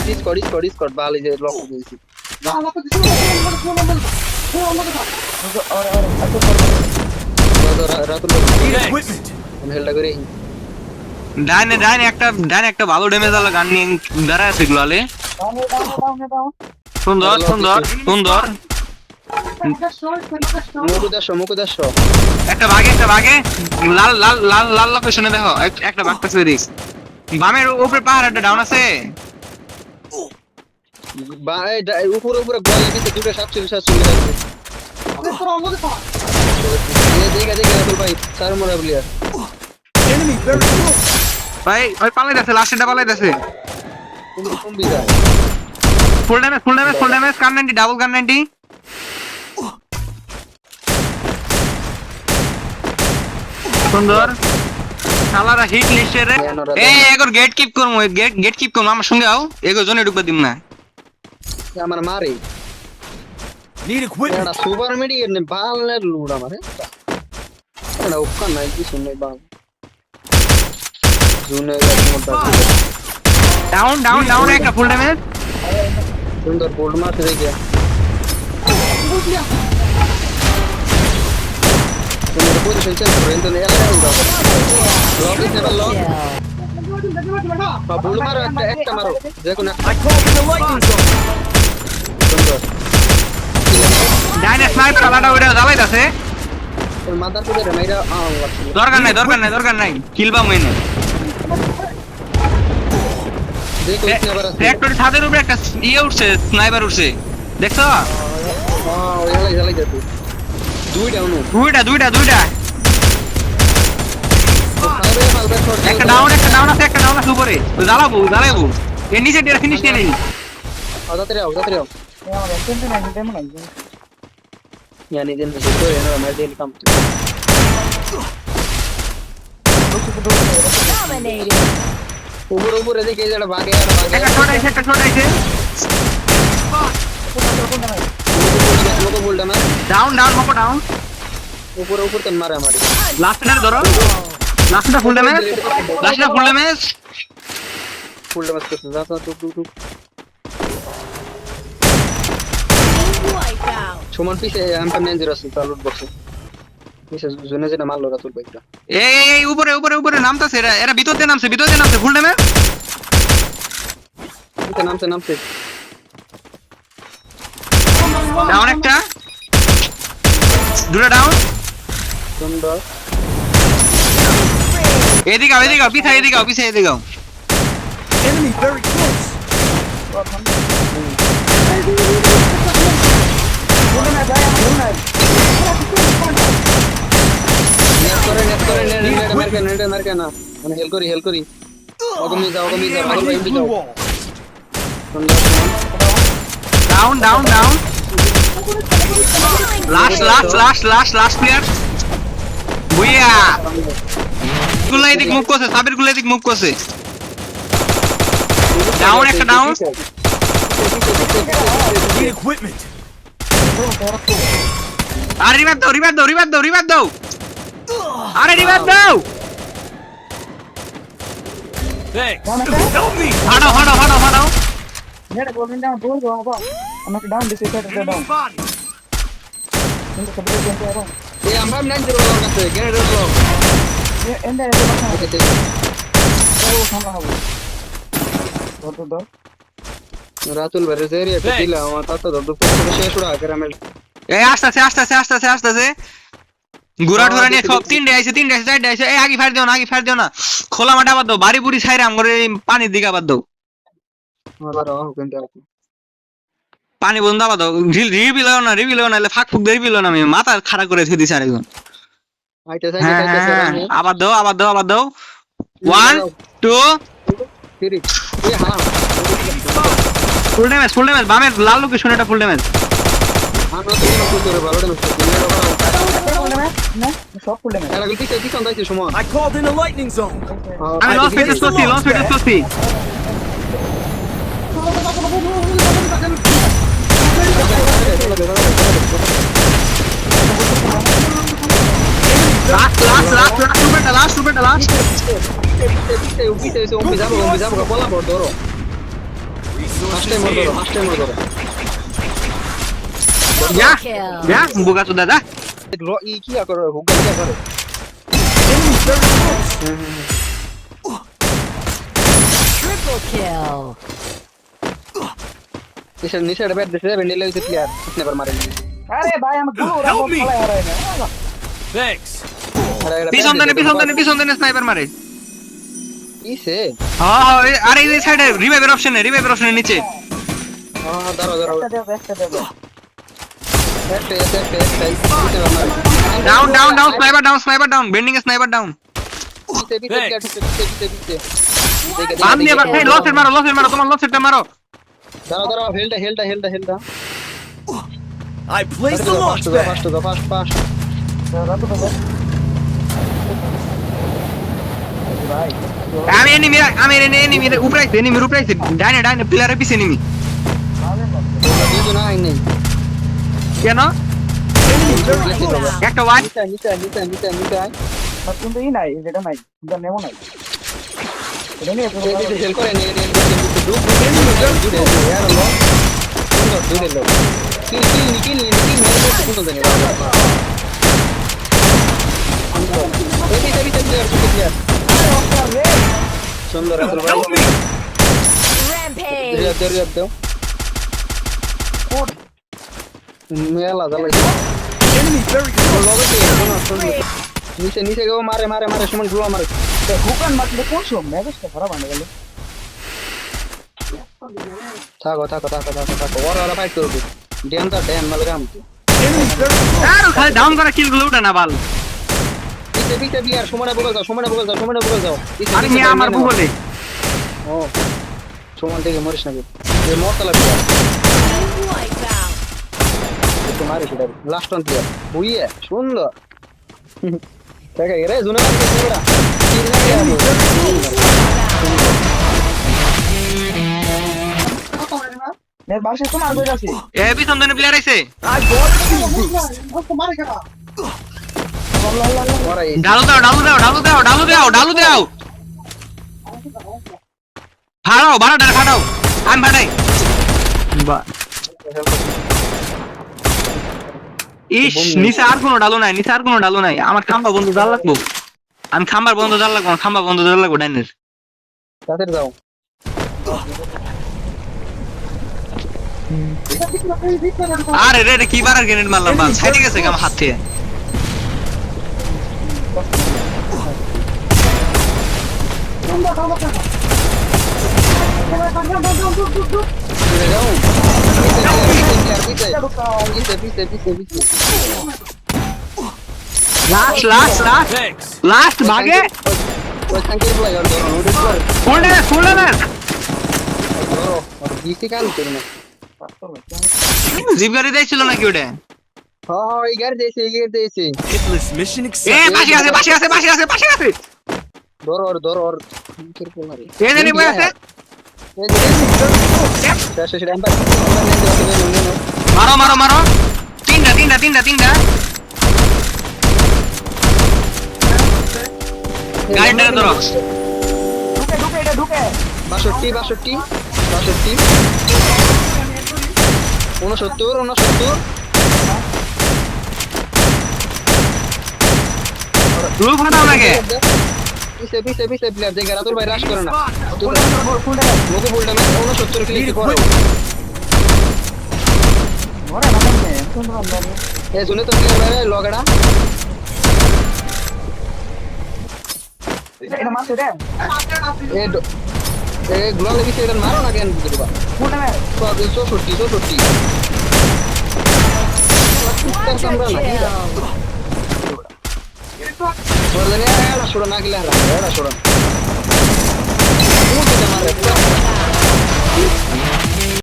Discord বালি যে lock দিয়েছি রাতুল আমি হেলটা করে ডাইনে একটা ভালো ড্যামেজ আলা গান নিয়ে দাঁড়ায় আছে এগুলো আলে সুন্দর মুকুদাস একটা ভাগে লাল লোকেশনে দেখো একটা বাঘ পাশে দিস বামের উপরে পাহাড় একটা ডাউন আছে উপরে গোয়ালে দিতে দুটো 47 আছে দেখে রাতুল ভাই সার মোরা প্লেয়ার ভাই ওই পালাইতেছে লাস্টটা পালাইতেছে কমবি যায় ফুল ড্যামেজ গান 90 ডাবল গান 90 সুন্দর শালারা হিট লিস্টে রে এই এগোর গেট কিপ করমু গেট কিপ করমু আমার সঙ্গে আও এগো জোনে ঢুকবা দিম না আমার মারে Need equipment. এটা সুপার মিডিয়েট নে বালের লুড আমারে এটা ওকা নাই কি শুনে বা জুনে মোটা ডাউন একটা ফুল ড্যামেজ সুন্দর গোল্ড মারতে দেখে তুমি তো পজিশন চেঞ্জ করে এন্ড এলা লক ইজ লক বাবুল মারো একটা মারো দেখো না I called in the lightning zone. সুন্দর ডাইনে স্নাইপার আলাদা ওইটা জ্বালাইতাছে তোর মাথার পুরো রেমাইরা দরকার নাই কিলবা মইনে দেখো আবার আছে ফ্যাক্টরি ছাদের উপরে একটা ইয়ে উঠছে স্নাইপার উঠছে দেখছো ওই জ্বালাই যাবে দুইটা একটা ডাউন আছে উপরে জ্বালাবো এর নিচে দিয়ে ফিনিশ নিয়ে নিন তাড়াতাড়ি আও यानी दिन में तो है ना हमारे दिल काम ऊपर देखिए जरा भागे একটা ছোট আছে लोगों बोल रहा मैं डाउन मको डाउन ऊपर तन मारे हमारे लास्ट ने धरो लास्टটা ফুল ড্যামেজ फुल डैमेज कर जाता तू সুমন পিছে এমপি 90 আছে তার লুট বক্সে পিছে জোনে মারলো রাতুল ভাইটা এই উপরে নামতাছে এরা ভিতরে নামছে ফুল ড্যামেজ নামছে ডাউন একটা দুটো ডাউন সুন্দর এদিকে পিছে Enemy very close. নেট মারকে না মানে হেল করি অগমি যাও রাহুল ভাই এমপি যাও Blue wall. সুন্দর ডাউন লাস্ট প্লেয়ার বুইয়া গুলাই দিক মুভ করছে সাবির গুলাই দিক মুভ করছে ডাউন একটা ডাউন Need equipment. আরে রিভাইভ দাও আরে রিভাইভ দাও Thanks. Help me. হাঁটাও নেড়ে বলবেন ডাউন দূর গো বাবা আমাকে ডাউন দিছে এটা ডাউন Enemy body. কিন্তু সব কিছু কেন আরো এই আমরা 90 ওর কাছে গ্রেনেড হলো এন্ডে এটা কথা ওকে ঠিক ও সামনে হবে দর রাতুল ভাই জেরি এটা দিলা আমার তাতো দর শেষ উড়া গ্রামে এই আস্তে গুড়া ঠোরা নিয়ে সব তিনটে আইছে চারটে আইছে এই আগে ফায়ার দিও না খোলা মাঠে আবার দাও বাড়ি বুড়ি ছাইরে আমগরে পানির দিকে আবার দাও পানি বন্ধ আবার দাও রিভিল না ফাঁক ফুক দিয়ে রিভিল না আমি মাথা খারাপ করে থুই দিছি আরেকজন আবার দাও 1 2 3 এ হ্যাঁ ফুল ড্যামেজ বামের লাল লোকেশন এটা ফুল ড্যামেজ আমরা তো কোনো ফুল করে ভালো ড্যামেজ না সব ফুল ড্যামেজ এরা গলতি কি সন্তাইছে সময় I called in the lightning zone. আমি লস করছি last Upite, un pisavo con bola por toro. Time মোর ধরো ফার্স্ট টাইম মোর ধরো যা যা বুকা তো দাদা ই কি করে হুগা কি করে Enemy very close. Triple kill. নিচে ব্যাট দিছে ভেন্ডিলে হইছে প্লেয়ার স্নাইপার মারে আরে ভাই আমি গুলো ওরা Help me. খেলা হারায় না Thanks. পিছন দেনে স্নাইপার মারে কিসে হ্যাঁ আরে এই সাইডে রিভাইভের অপশনে নিচে দাঁড়াও দাঁড়াও একটা দেব একটা down sniper down bending a sniper down বাম দিয়ে ভাই লসেট মারো তোমার লসেটটা মারো দাঁড়াও হেলটা I placed the launch pad. Fast রাতো দেব ভাই আমি এনিমি উপরাইছে ডাইনে প্লেয়ারের পিছে এনিমি দুজন আই নেই কেন একটা ওয়ান নিচে আয় আর কিন্তু ই নাই যেটা নাই যেটা নেমো নাই এটা নিয়ে হেল করে নে সুন্দর Help me. Rampage. মেলা Enemy very close. নিচে গো মারে সুমন গুলো মারে হুকান মারলে কোন সব মেজাজটা খারাপ হয়ে গেল থাকো ওরা ফাইট করবে ড্যান মালগাম Enemy very close. আর খালি ডাউন করা কিল গুলো উঠে না বাল পিছে বিয়ার সুমনে বগল যাও আরে মিয়া আমার ভুলে ও সুমন থেকে মরিস না এই মরতলা বিয়ার Wipeout. একটু মারে সেটা লাস্ট অন বিয়ার বুইয়ে সুন্দর দেখা রে জুনা মের বাসে তো মারবে যাচ্ছে এ পিছন দেনে প্লেয়ার আইছে I bought a shield boost. মরাই Dalu দাও ফাড়াও আমি ফাড়াই ইস নিচে আর কোনো ডালু নাই আমার খাম্বা বন্ধু জাল লাগবো আমি খাম্বার বন্ধু জাল লাগবো ডাইনের তাদের যাও আরে রে কি বারার গ্রেনেড মারলাম বাল সাইডে গেছে আমার হাত থেকে পিছে Thanks. লাস্ট ভাগে ওই থাঙ্কের প্লাই আর ধরো ওটা করে ফুলডে ধরো আর দিছি কাল করে না জিপ গাড়ি দিয়েছিল নাকি ওটা হ্যাঁ এই গাড়ি দিয়েছে Hitless mission এ accepted. পাশে আছে ধরো আর থাঙ্কের প্লাই এ জানি বই আছে শেষ এম্পার মারো তিনটা গাড়িটা ধরো ঢুকে 62 69 রুল ফাটাও নাকি পিছে প্লেয়ার দেখে রাতুল ভাই রাশ করে না ফুলটা মুখে ফুলটা না 69 ক্লিক Need করো equipment. মরে না মনে সুন্দর আমরা এ শুনে তো প্লেয়ার ভাই লগড়া এটা মারতে দে এ গ্লোয়াল পিছে এটা মারো না কেন দিবা ফুলটা মেরে 64 Quadra kill. বললেন এরা শুরু না গিলা এরা শুরু